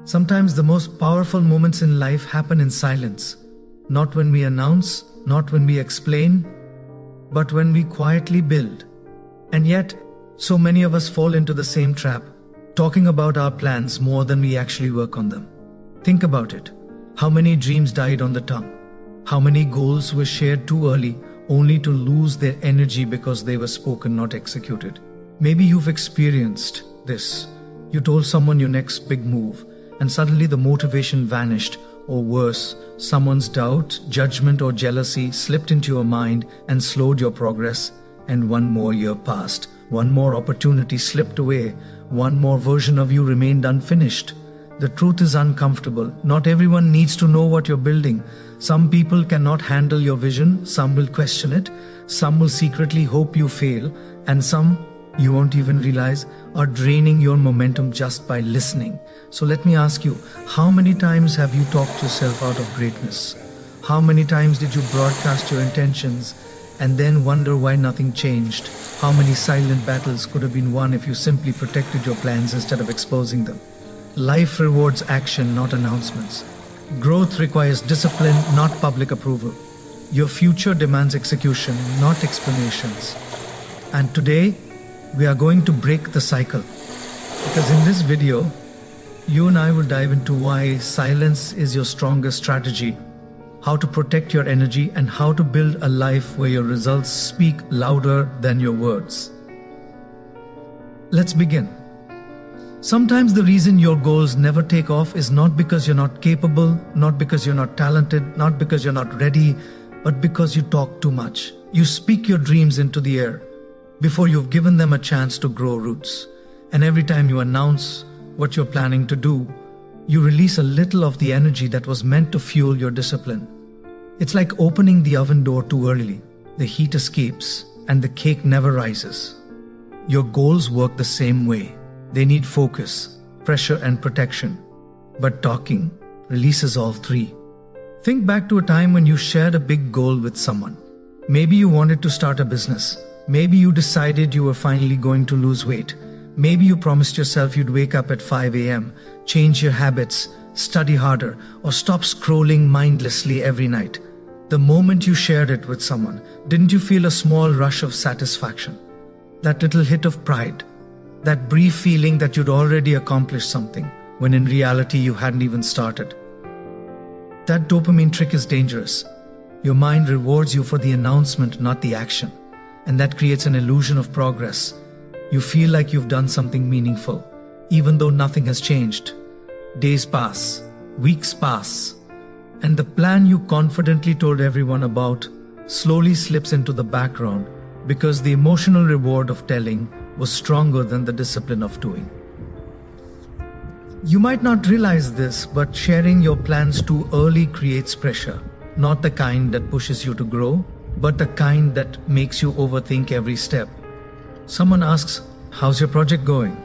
Sometimes the most powerful moments in life happen in silence. Not when we announce, not when we explain, but when we quietly build. And yet, so many of us fall into the same trap, talking about our plans more than we actually work on them. Think about it. How many dreams died on the tongue? How many goals were shared too early, only to lose their energy because they were spoken, not executed? Maybe you've experienced this. You told someone your next big move, and suddenly the motivation vanished, or worse, someone's doubt, judgment, or jealousy slipped into your mind and slowed your progress. And one more year passed, one more opportunity slipped away, one more version of you remained unfinished. The truth is uncomfortable. Not everyone needs to know what you're building. Some people cannot handle your vision, some will question it, some will secretly hope you fail, and some, you won't even realize, are draining your momentum just by listening. So let me ask you, how many times have you talked yourself out of greatness? How many times did you broadcast your intentions and then wonder why nothing changed? How many silent battles could have been won if you simply protected your plans instead of exposing them? Life rewards action, not announcements. Growth requires discipline, not public approval. Your future demands execution, not explanations. And today, we are going to break the cycle. Because in this video, you and I will dive into why silence is your strongest strategy, how to protect your energy, and how to build a life where your results speak louder than your words. Let's begin. Sometimes the reason your goals never take off is not because you're not capable, not because you're not talented, not because you're not ready, but because you talk too much. You speak your dreams into the air before you've given them a chance to grow roots. And every time you announce what you're planning to do, you release a little of the energy that was meant to fuel your discipline. It's like opening the oven door too early. The heat escapes and the cake never rises. Your goals work the same way. They need focus, pressure, and protection. But talking releases all three. Think back to a time when you shared a big goal with someone. Maybe you wanted to start a business. Maybe you decided you were finally going to lose weight. Maybe you promised yourself you'd wake up at 5 a.m., change your habits, study harder, or stop scrolling mindlessly every night. The moment you shared it with someone, didn't you feel a small rush of satisfaction? That little hit of pride? That brief feeling that you'd already accomplished something, when in reality you hadn't even started. That dopamine trick is dangerous. Your mind rewards you for the announcement, not the action. And that creates an illusion of progress. You feel like you've done something meaningful, even though nothing has changed. Days pass, weeks pass, and the plan you confidently told everyone about slowly slips into the background because the emotional reward of telling was stronger than the discipline of doing. You might not realize this, but sharing your plans too early creates pressure. Not the kind that pushes you to grow, but the kind that makes you overthink every step. Someone asks, "How's your project going?"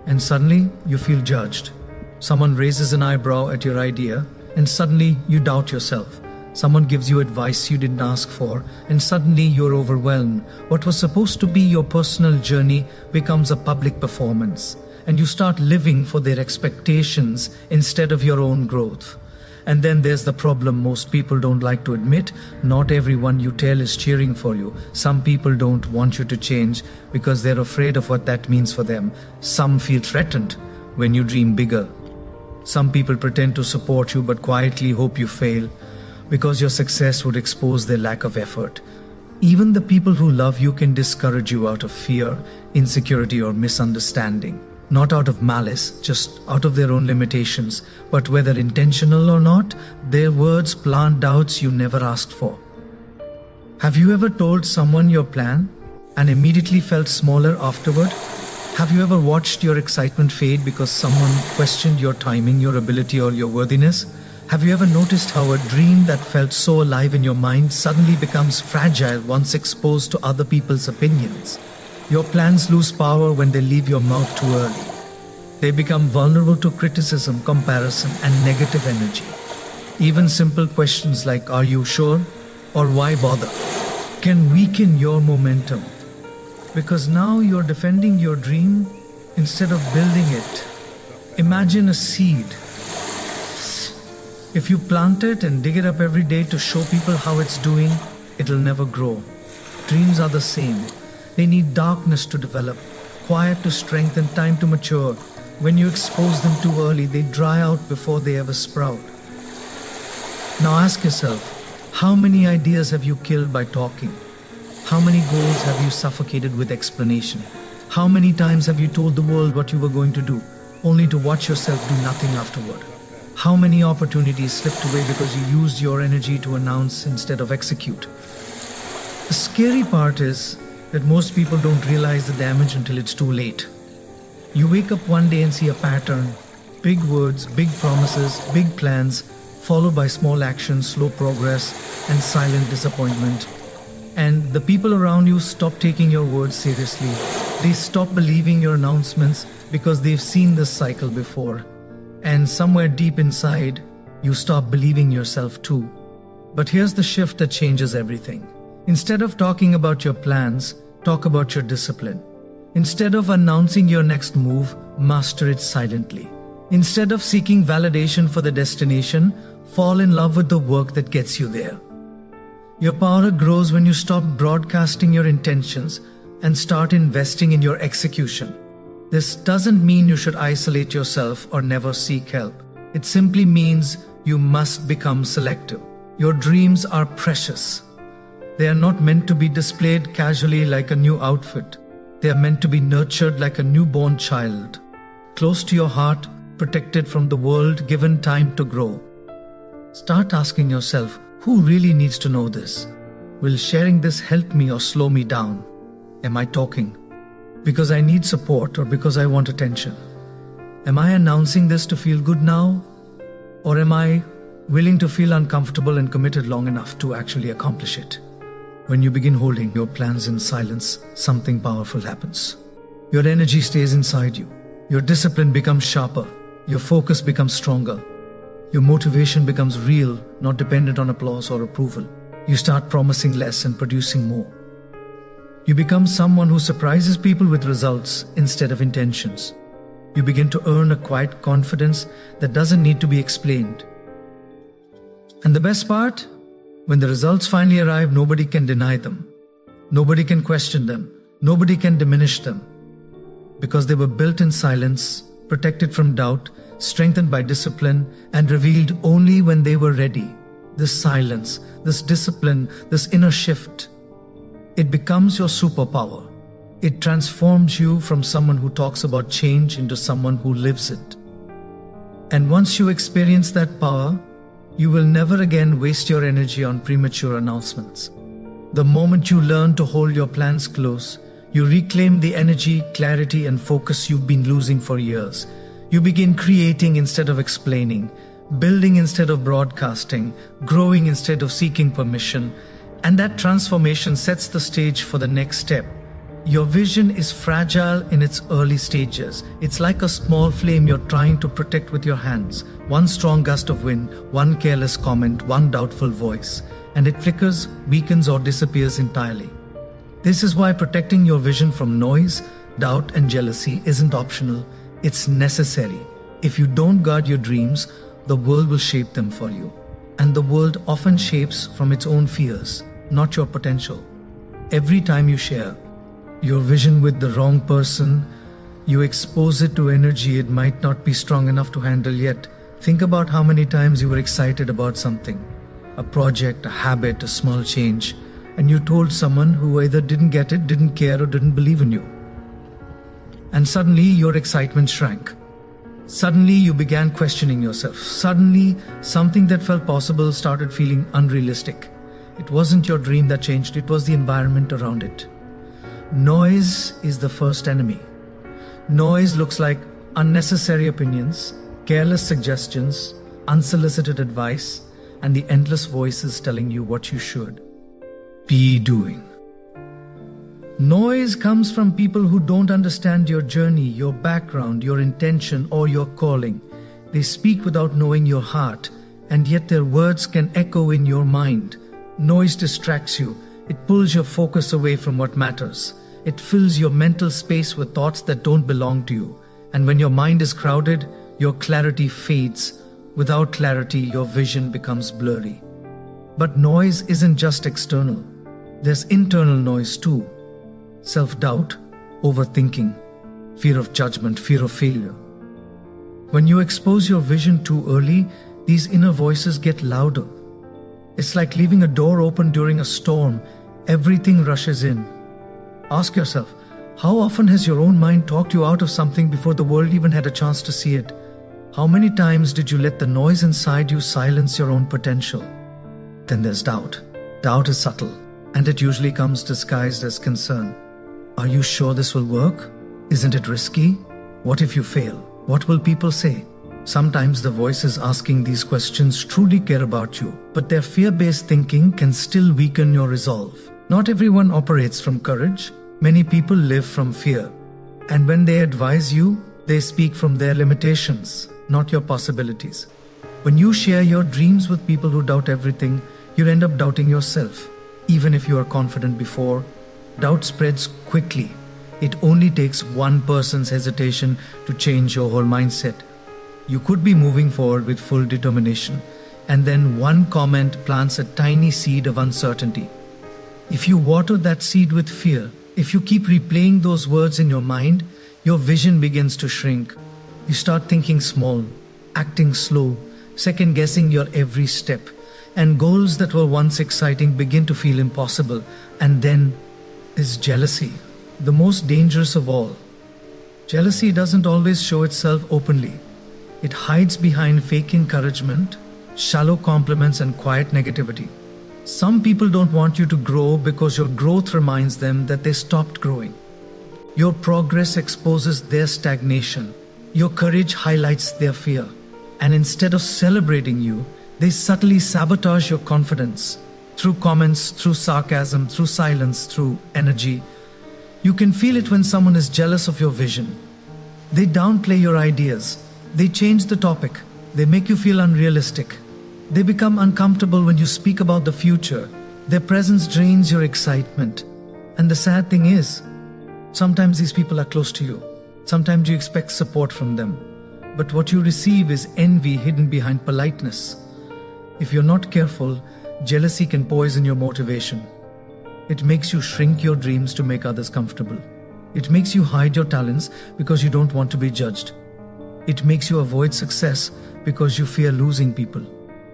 And suddenly you feel judged. Someone raises an eyebrow at your idea, and suddenly you doubt yourself. Someone gives you advice you didn't ask for, and suddenly you're overwhelmed. What was supposed to be your personal journey becomes a public performance, and you start living for their expectations instead of your own growth. And then there's the problem most people don't like to admit. Not everyone you tell is cheering for you. Some people don't want you to change because they're afraid of what that means for them. Some feel threatened when you dream bigger. Some people pretend to support you but quietly hope you fail, because your success would expose their lack of effort. Even the people who love you can discourage you out of fear, insecurity, or misunderstanding. Not out of malice, just out of their own limitations. But whether intentional or not, their words plant doubts you never asked for. Have you ever told someone your plan and immediately felt smaller afterward? Have you ever watched your excitement fade because someone questioned your timing, your ability, or your worthiness? Have you ever noticed how a dream that felt so alive in your mind suddenly becomes fragile once exposed to other people's opinions? Your plans lose power when they leave your mouth too early. They become vulnerable to criticism, comparison, and negative energy. Even simple questions like, "Are you sure?" or "Why bother?" can weaken your momentum. Because now you're defending your dream instead of building it. Imagine a seed If you plant it and dig it up every day to show people how it's doing, it'll never grow. Dreams are the same. They need darkness to develop, quiet to strengthen, time to mature. When you expose them too early, they dry out before they ever sprout. Now ask yourself, how many ideas have you killed by talking? How many goals have you suffocated with explanation? How many times have you told the world what you were going to do, only to watch yourself do nothing afterward? How many opportunities slipped away because you used your energy to announce instead of execute? The scary part is that most people don't realize the damage until it's too late. You wake up one day and see a pattern, big words, big promises, big plans, followed by small actions, slow progress, and silent disappointment. And the people around you stop taking your words seriously. They stop believing your announcements because they've seen this cycle before. And somewhere deep inside, you stop believing yourself too. But here's the shift that changes everything. Instead of talking about your plans, talk about your discipline. Instead of announcing your next move, master it silently. Instead of seeking validation for the destination, fall in love with the work that gets you there. Your power grows when you stop broadcasting your intentions and start investing in your execution. This doesn't mean you should isolate yourself or never seek help. It simply means you must become selective. Your dreams are precious. They are not meant to be displayed casually like a new outfit. They are meant to be nurtured like a newborn child. Close to your heart, protected from the world, given time to grow. Start asking yourself, who really needs to know this? Will sharing this help me or slow me down? Am I talking because I need support or because I want attention? Am I announcing this to feel good now? Or am I willing to feel uncomfortable and committed long enough to actually accomplish it? When you begin holding your plans in silence, something powerful happens. Your energy stays inside you. Your discipline becomes sharper. Your focus becomes stronger. Your motivation becomes real, not dependent on applause or approval. You start promising less and producing more. You become someone who surprises people with results instead of intentions. You begin to earn a quiet confidence that doesn't need to be explained. And the best part? When the results finally arrive, nobody can deny them. Nobody can question them. Nobody can diminish them. Because they were built in silence, protected from doubt, strengthened by discipline, and revealed only when they were ready. This silence, this discipline, this inner shift, it becomes your superpower. It transforms you from someone who talks about change into someone who lives it. And once you experience that power, you will never again waste your energy on premature announcements. The moment you learn to hold your plans close, you reclaim the energy, clarity, and focus you've been losing for years. You begin creating instead of explaining, building instead of broadcasting, growing instead of seeking permission, and that transformation sets the stage for the next step. Your vision is fragile in its early stages. It's like a small flame you're trying to protect with your hands. One strong gust of wind, one careless comment, one doubtful voice, and it flickers, weakens, or disappears entirely. This is why protecting your vision from noise, doubt, and jealousy isn't optional. It's necessary. If you don't guard your dreams, the world will shape them for you. And the world often shapes from its own fears, not your potential. Every time you share your vision with the wrong person, you expose it to energy it might not be strong enough to handle yet. Think about how many times you were excited about something, a project, a habit, a small change, and you told someone who either didn't get it, didn't care, or didn't believe in you. And suddenly your excitement shrank. Suddenly you began questioning yourself. Suddenly something that felt possible started feeling unrealistic. It wasn't your dream that changed, it was the environment around it. Noise is the first enemy. Noise looks like unnecessary opinions, careless suggestions, unsolicited advice, and the endless voices telling you what you should be doing. Noise comes from people who don't understand your journey, your background, your intention, or your calling. They speak without knowing your heart, and yet their words can echo in your mind. Noise distracts you. It pulls your focus away from what matters. It fills your mental space with thoughts that don't belong to you. And when your mind is crowded, your clarity fades. Without clarity, your vision becomes blurry. But noise isn't just external. There's internal noise too. Self-doubt, overthinking, fear of judgment, fear of failure. When you expose your vision too early, these inner voices get louder. It's like leaving a door open during a storm. Everything rushes in. Ask yourself, how often has your own mind talked you out of something before the world even had a chance to see it? How many times did you let the noise inside you silence your own potential? Then there's doubt. Doubt is subtle, and it usually comes disguised as concern. Are you sure this will work? Isn't it risky? What if you fail? What will people say? Sometimes the voices asking these questions truly care about you, but their fear-based thinking can still weaken your resolve. Not everyone operates from courage. Many people live from fear. And when they advise you, they speak from their limitations, not your possibilities. When you share your dreams with people who doubt everything, you end up doubting yourself. Even if you are confident before, doubt spreads quickly. It only takes one person's hesitation to change your whole mindset. You could be moving forward with full determination, and then one comment plants a tiny seed of uncertainty. If you water that seed with fear, if you keep replaying those words in your mind, your vision begins to shrink. You start thinking small, acting slow, second-guessing your every step, and goals that were once exciting begin to feel impossible. And then is jealousy, the most dangerous of all. Jealousy doesn't always show itself openly. It hides behind fake encouragement, shallow compliments, and quiet negativity. Some people don't want you to grow because your growth reminds them that they stopped growing. Your progress exposes their stagnation. Your courage highlights their fear. And instead of celebrating you, they subtly sabotage your confidence. Through comments, through sarcasm, through silence, through energy. You can feel it when someone is jealous of your vision. They downplay your ideas. They change the topic. They make you feel unrealistic. They become uncomfortable when you speak about the future. Their presence drains your excitement. And the sad thing is, sometimes these people are close to you. Sometimes you expect support from them. But what you receive is envy hidden behind politeness. If you're not careful, jealousy can poison your motivation. It makes you shrink your dreams to make others comfortable. It makes you hide your talents because you don't want to be judged. It makes you avoid success because you fear losing people.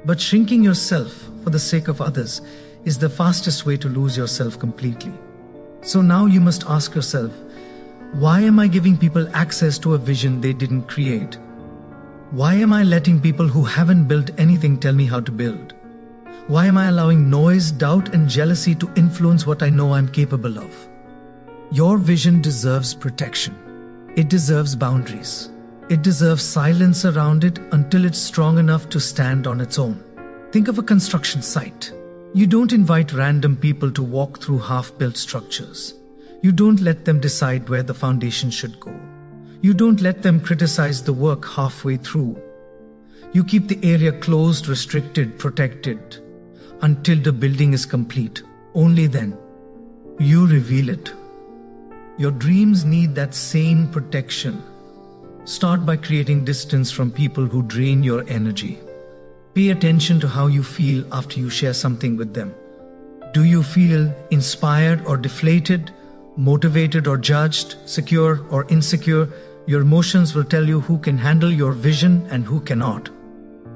But shrinking yourself for the sake of others is the fastest way to lose yourself completely. So now you must ask yourself, why am I giving people access to a vision they didn't create? Why am I letting people who haven't built anything tell me how to build? Why am I allowing noise, doubt, and jealousy to influence what I know I'm capable of? Your vision deserves protection. It deserves boundaries. It deserves silence around it until it's strong enough to stand on its own. Think of a construction site. You don't invite random people to walk through half-built structures. You don't let them decide where the foundation should go. You don't let them criticize the work halfway through. You keep the area closed, restricted, protected, until the building is complete. Only then, you reveal it. Your dreams need that same protection. Start by creating distance from people who drain your energy. Pay attention to how you feel after you share something with them. Do you feel inspired or deflated, motivated or judged, secure or insecure? Your emotions will tell you who can handle your vision and who cannot.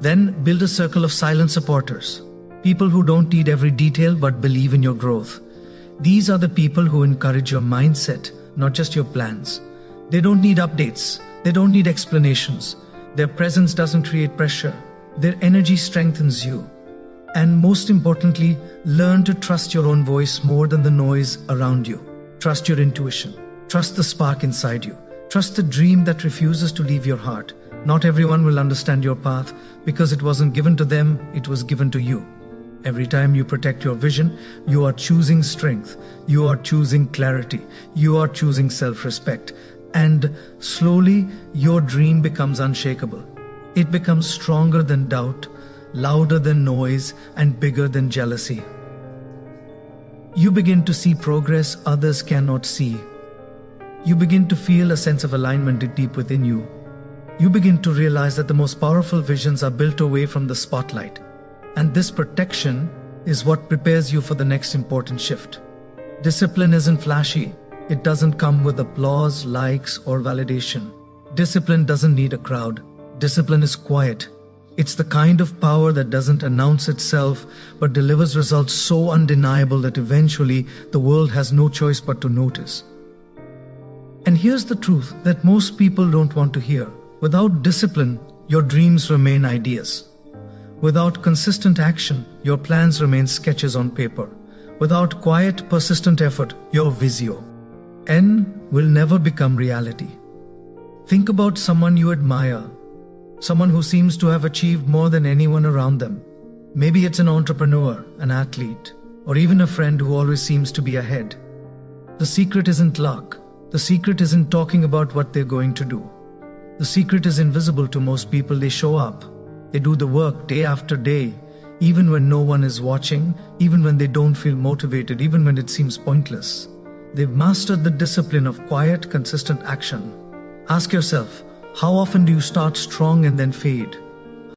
Then build a circle of silent supporters. People who don't need every detail but believe in your growth. These are the people who encourage your mindset, not just your plans. They don't need updates. They don't need explanations. Their presence doesn't create pressure. Their energy strengthens you. And most importantly, learn to trust your own voice more than the noise around you. Trust your intuition. Trust the spark inside you. Trust the dream that refuses to leave your heart. Not everyone will understand your path because it wasn't given to them, it was given to you. Every time you protect your vision, you are choosing strength. You are choosing clarity. You are choosing self-respect. And slowly, your dream becomes unshakable. It becomes stronger than doubt, louder than noise, and bigger than jealousy. You begin to see progress others cannot see. You begin to feel a sense of alignment deep within you. you begin to realize that the most powerful visions are built away from the spotlight. And this protection is what prepares you for the next important shift. Discipline isn't flashy. It doesn't come with applause, likes, or validation. Discipline doesn't need a crowd. Discipline is quiet. It's the kind of power that doesn't announce itself, but delivers results so undeniable that eventually the world has no choice but to notice. And here's the truth that most people don't want to hear. Without discipline, your dreams remain ideas. Without consistent action, your plans remain sketches on paper. Without quiet, persistent effort, your visio N will never become reality. Think about someone you admire, someone who seems to have achieved more than anyone around them. Maybe it's an entrepreneur, an athlete, or even a friend who always seems to be ahead. The secret isn't luck. The secret isn't talking about what they're going to do. The secret is invisible to most people. They show up. They do the work day after day, even when no one is watching, even when they don't feel motivated, even when it seems pointless. They've mastered the discipline of quiet, consistent action. Ask yourself, how often do you start strong and then fade?